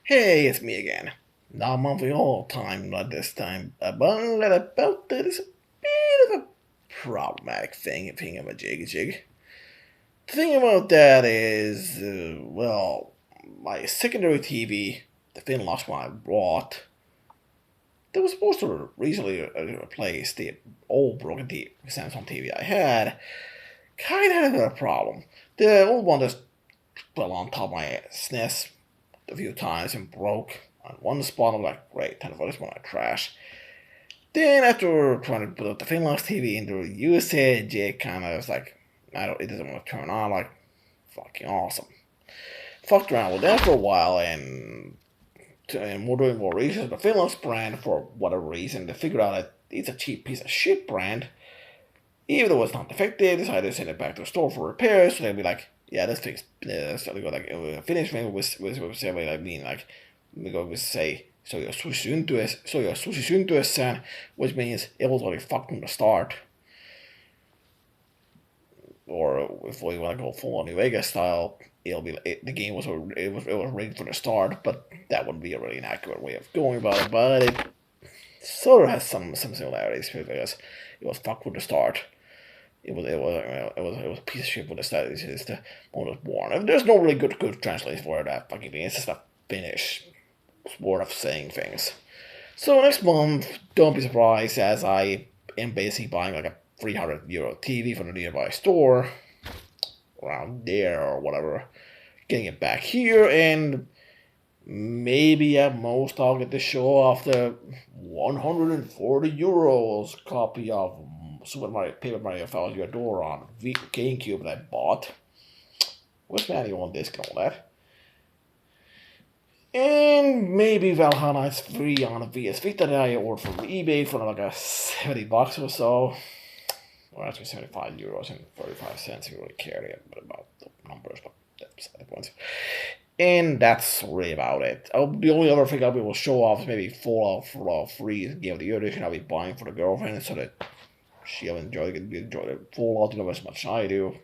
Hey, it's me again. Not monthly all time, not this time. But about that is a bit of a problematic thing of a jig. The thing about that is, my secondary TV, the Finloss one I bought, that was supposed to recently replace the old broken Samsung TV I had, kind of had a problem. The old one just fell on top of my SNES a few times and broke on one spot. I'm like, great, time for this one, I trash. Then after trying to put up the Finloss TV into usage, it kind of was like, it doesn't want to turn on. Like, fucking awesome. Fucked around with that for a while and we're doing more research. The Finloss brand, for whatever reason, they figured out that it's a cheap piece of shit brand. Even though it's not defective, they decided to send it back to the store for repairs. So they'd be like, yeah, this thing's so they go like finish thing with say like mean like we go with say so your sushi syntyessään, which means it was already fucked from the start. Or if we want to go full on New Vegas style, the game was ready for the start, but that wouldn't be a really inaccurate way of going about it. But it sort of has some similarities because it was fucked from the start. It was a piece of shit with the studies. It's the one was born. There's no really good translation for that fucking thing. It's just a Finnish word of saying things. So next month, don't be surprised as I am basically buying like a €300 TV from the nearby store, around there or whatever, getting it back here, and maybe at most I'll get to show off the €140 copy of Super Mario Paper Mario Thousand Year Door on GameCube that I bought. What's manual on disc and all that? And maybe Valhalla is free on a VS Vita that I ordered from eBay for like a $70 or so. Well, actually €75 and 35 cents. You really care about the numbers, but that's the point. And that's really about it. The only other thing I'll be able to show off is maybe Fallout 3 Game of the Year edition I'll be buying for the girlfriend so that she'll enjoy the Fallout as much as I do.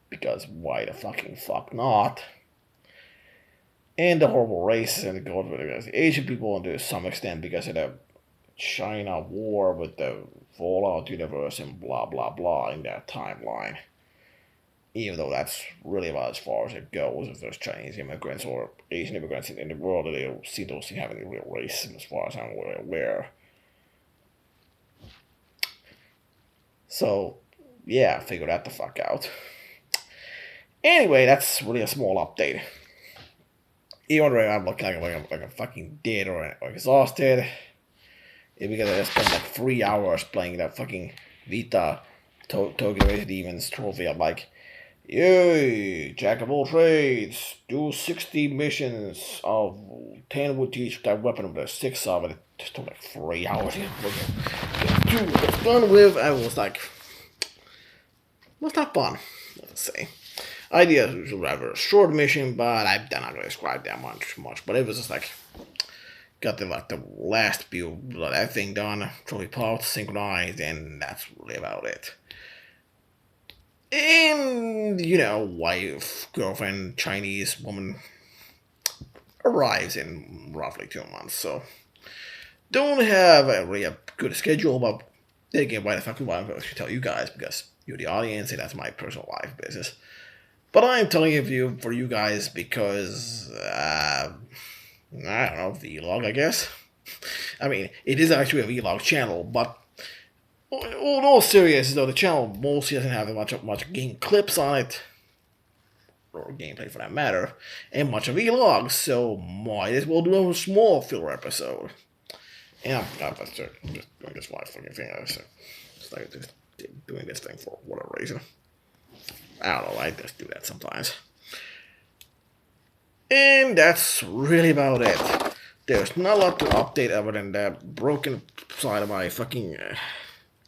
Because why the fucking fuck not? And the horrible racism that goes with it. The Asian people, and to some extent, because of the China war with the Fallout universe and blah blah blah in that timeline. Even though that's really about as far as it goes, if there's Chinese immigrants or Asian immigrants in the world, they don't seem to have any real racism as far as I'm aware. So, yeah, figure that the fuck out. Anyway, that's really a small update. Even though I'm looking like I'm fucking dead or exhausted, it's because I spent like 3 hours playing that fucking Vita Tokyo Race Demons trophy. I'm like, yay, jack of all trades, do 60 missions of 10 with each that weapon with a 6 of it. It just took like 3 hours. Dude, it's done with. I was like, was not fun, let's say. Idea was rather a short mission, but I'm not going to describe that much. But it was just like, got the last few of that thing done, trophy parts synchronized, and that's really about it. And, wife, girlfriend, Chinese woman arrives in roughly 2 months. So, don't have really a good schedule, but thinking why the fuck why I'm going to tell you guys because you're the audience and that's my personal life business. But I'm telling you for you guys because, I don't know, vlog, I guess. I mean, it is actually a vlog channel, but all serious though, the channel mostly doesn't have much game clips on it, or gameplay for that matter, and much of vlogs, so might as well do a small filler episode. And I'm just doing this one fucking thing. It's like just doing this thing for whatever reason. I don't know, I just do that sometimes. And that's really about it. There's not a lot to update other than that broken side of my fucking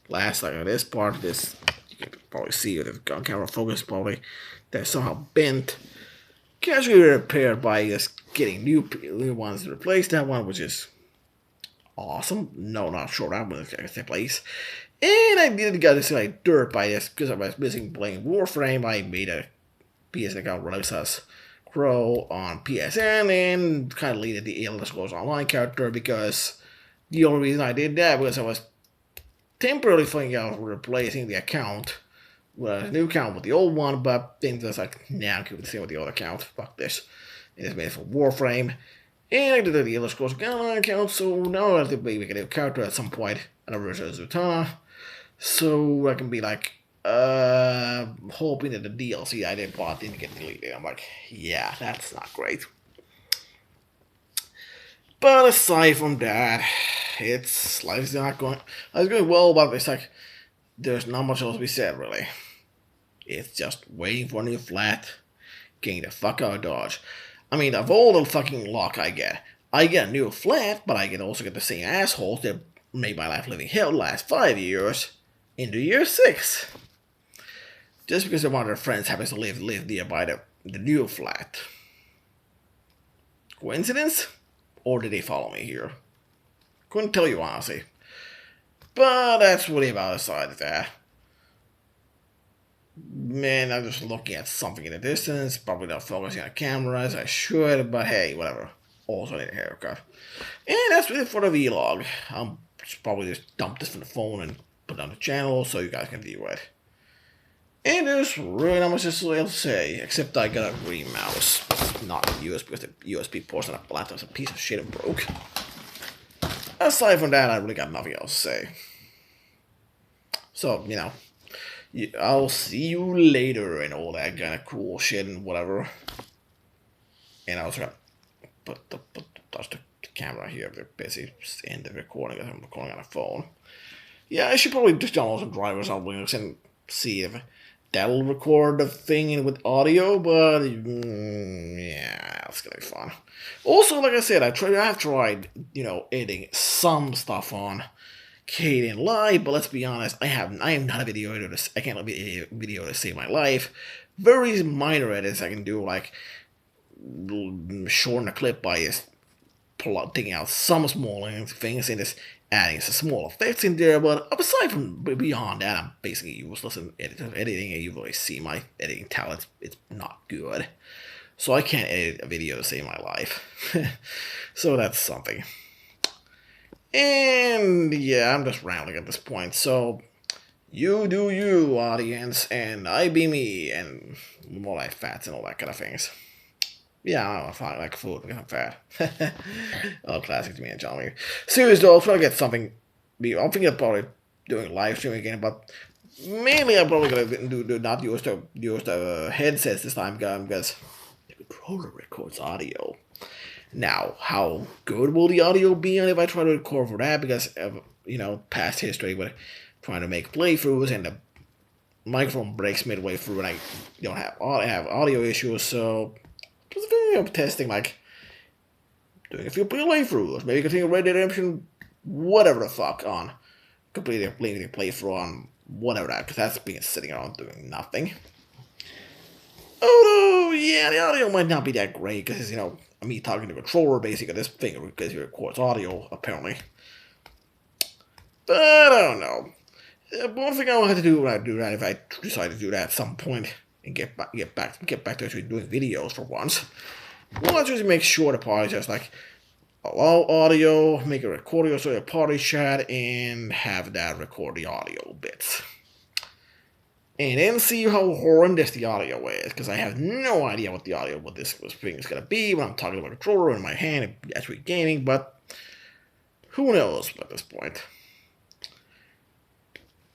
last like this part. This you can probably see with the camera focus probably that's somehow bent. Casually repaired by just getting new ones to replace that one, which is awesome. No, not sure that was the place. And I did get this like dirt by this because I was missing playing Warframe. I made a PS account release as Crow on PSN and kind of deleted the Elder Scrolls Online character because the only reason I did that was I was temporarily thinking of replacing the account with a new account with the old one, but things was like, nah, I'm keeping the same with the old account. Fuck this. It is made for Warframe. And I did the Elder Scrolls Online account, so now I have to make a new character at some point, and a version of Zutana. So I can be like, hoping that the DLC I did bought didn't get deleted. I'm like, yeah, that's not great. But aside from that, life's not going. I was going well, but it's like there's not much else to be said really. It's just waiting for a new flat, getting the fuck out of Dodge. I mean, of all the fucking luck I get a new flat, but I can also get the same assholes that made my life living hell the last 5 years into year 6. Just because one of their friends happens to live nearby the new flat. Coincidence? Or did they follow me here? Couldn't tell you honestly. But that's really about the side of that. Man, I'm just looking at something in the distance, probably not focusing on the camera as I should, but hey, whatever. Also need a haircut. And that's really for the vlog. I'll probably just dump this from the phone and put it on the channel so you guys can view it. And there's really not much else to say, except I got a green mouse. It's not USB because the USB portion of the laptop's a piece of shit and broke. Aside from that, I really got nothing else to say. So, you know, I'll see you later and all that kind of cool shit and whatever. And I was gonna touch the camera here. They're busy. Just end the recording because I'm recording on a phone. Yeah, I should probably just download some drivers on Linux and see if that'll record the thing with audio, but yeah, it's gonna be fun. Also, like I said, I have tried, editing some stuff on Kdenlive, but let's be honest, I am not a video editor. I can't be a video to save my life. Very minor edits I can do, like shorten a clip by just taking out some small things and just adding some small effects in there, but aside from beyond that, I'm basically useless in editing, and you've always seen my editing talent. It's not good. So I can't edit a video to save my life. So that's something. And yeah, I'm just rambling at this point, so you do you, audience, and I be me, and more like fats and all that kind of things. Yeah, I don't know, I like food because I'm fat. Oh, classic to me and John. Seriously though, I'll try to get something. I'm thinking of probably doing live streaming again, but mainly I'm probably gonna do not use the headsets this time because the controller records audio. Now, how good will the audio be if I try to record for that? Because of past history with trying to make playthroughs and the microphone breaks midway through, and I don't have audio issues, so. I'm testing, like, doing a few playthroughs, maybe continue Red Dead Redemption, whatever the fuck, on completely a playthrough on whatever that, because that's been sitting around doing nothing. Although, yeah, the audio might not be that great, because, me talking to the controller, basically, this thing, because it records audio, apparently. But, I don't know. One thing I'll have to do when I do that, if I decide to do that at some point, and get back to actually doing videos for once. Well, let's just make sure the party just like allow audio, make a recording so a party chat, and have that record the audio bits. And then see how horrendous the audio is, because I have no idea what the audio with this thing is gonna be when I'm talking about a controller in my hand and actually gaming, but who knows at this point.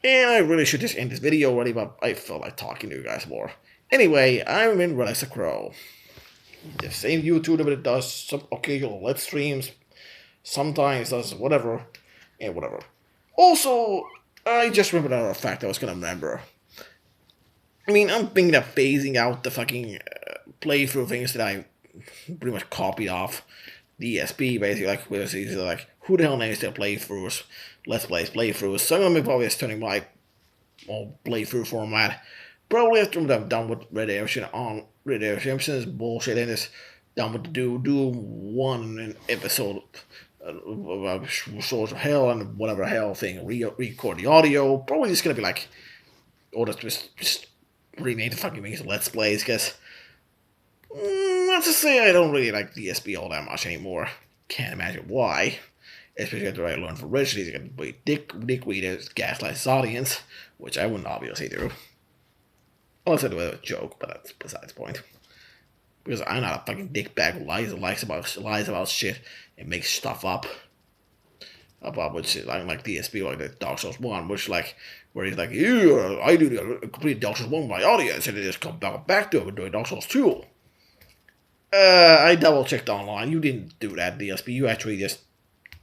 And I really should just end this video already, but I felt like talking to you guys more. Anyway, I'm in Red Crow. The same YouTuber that does some occasional live streams, sometimes does whatever, and whatever. Also, I just remembered another fact I was gonna remember. I mean, I'm thinking of phasing out the fucking playthrough things that I pretty much copied off the ESP, basically, like, who the hell names their playthroughs? Let's Plays playthroughs. So I'm gonna be probably just turning my old playthrough format. Probably after I'm done with Red Dead Redemption's bullshit and it's done with the do one episode of Swords of Hell and whatever hell thing, record the audio. Probably just gonna be like, or just rename the fucking things Let's Plays, because let's just say I don't really like DSP all that much anymore. Can't imagine why. Especially after I learned from Rich, he's gonna be dickweed gaslight his audience, which I wouldn't obviously do. Unless I do it as a joke, but that's besides the point. Because I'm not a fucking dickbag who lies about shit and makes stuff up. About which like DSP, like the Dark Souls 1, which like where he's like, yeah, I do the complete Dark Souls 1 with my audience, and they just come back to it and do Dark Souls 2. I double checked online. You didn't do that, DSP. You actually just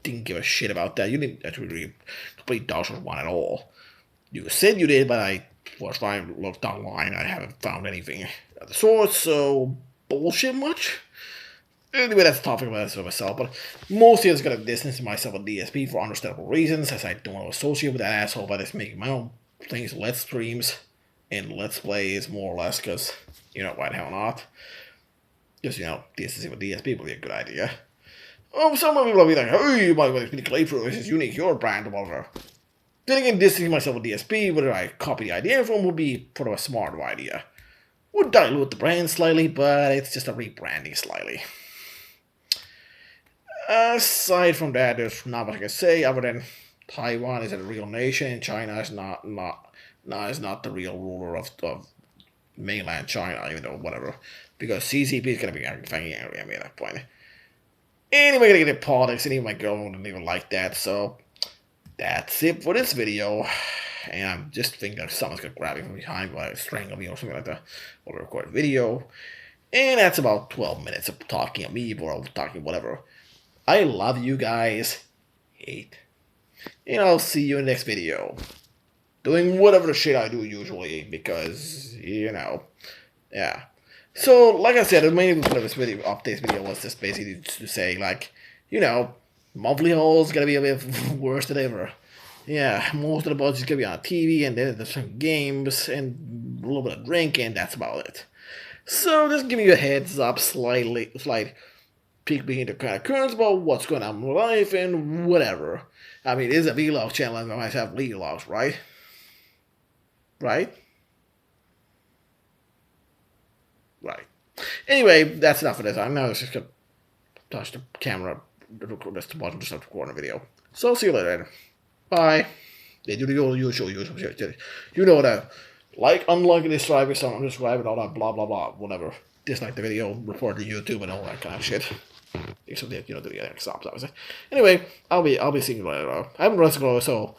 didn't give a shit about that. You didn't actually really complete Dark Souls 1 at all. You said you did, but I was fine, looked online. I haven't found anything of the sort, so bullshit much. Anyway, that's a topic about myself, but mostly I'm just gonna distance myself with DSP for understandable reasons, as I don't want to associate with that asshole by just making my own things, let's streams, and let's plays, more or less, because, you know, why the hell not? Just, you know, distancing with DSP would be a good idea. Some people will be like, oh, you might want to play through, this is unique, your brand, or whatever. Then again, distancing myself with DSP, whether I copy the idea from, would be sort of a smarter idea. Would dilute the brand slightly, but it's just a rebranding slightly. Aside from that, there's not much I can say other than Taiwan is a real nation and China is not the real ruler of mainland China, even though whatever. Because CCP is gonna be fucking angry at me at that point. Anyway, gonna get into politics, and even my girl wouldn't even like that, so that's it for this video. And I'm just thinking that someone's gonna grab me from behind while I strangle me or something like that while I record a video. And that's about 12 minutes of talking at me or talking whatever. I love you guys. Hate. And I'll see you in the next video. Doing whatever the shit I do usually, because, you know, yeah. So, like I said, the main point of this video, updates video, was just basically to say, like, you know, monthly haul's gonna be a bit worse than ever. Yeah, most of the budget's gonna be on TV, and then there's some games, and a little bit of drinking, that's about it. So, just giving you a heads up, slight peek behind the kind of currents about what's going on in my life and whatever. I mean, it's a vlog channel, and I might have vlogs, right? Right? Right. Anyway, that's enough for this. I'm now just gonna touch the camera, just the button to start recording a video. So, see you later. Bye. They do the usual shit. You know that. Like, unlike, subscribe, unsubscribe, all that blah blah blah, whatever. Dislike the video, report to YouTube, and all that kind of shit. Except that, you know, the other stops, obviously. Anyway, I'll be seeing you later. I haven't run to go, so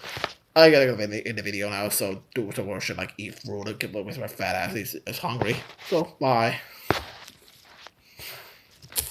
I gotta go in the video now. So do some more shit like eat fruit and get with my fat ass. It's hungry. So bye.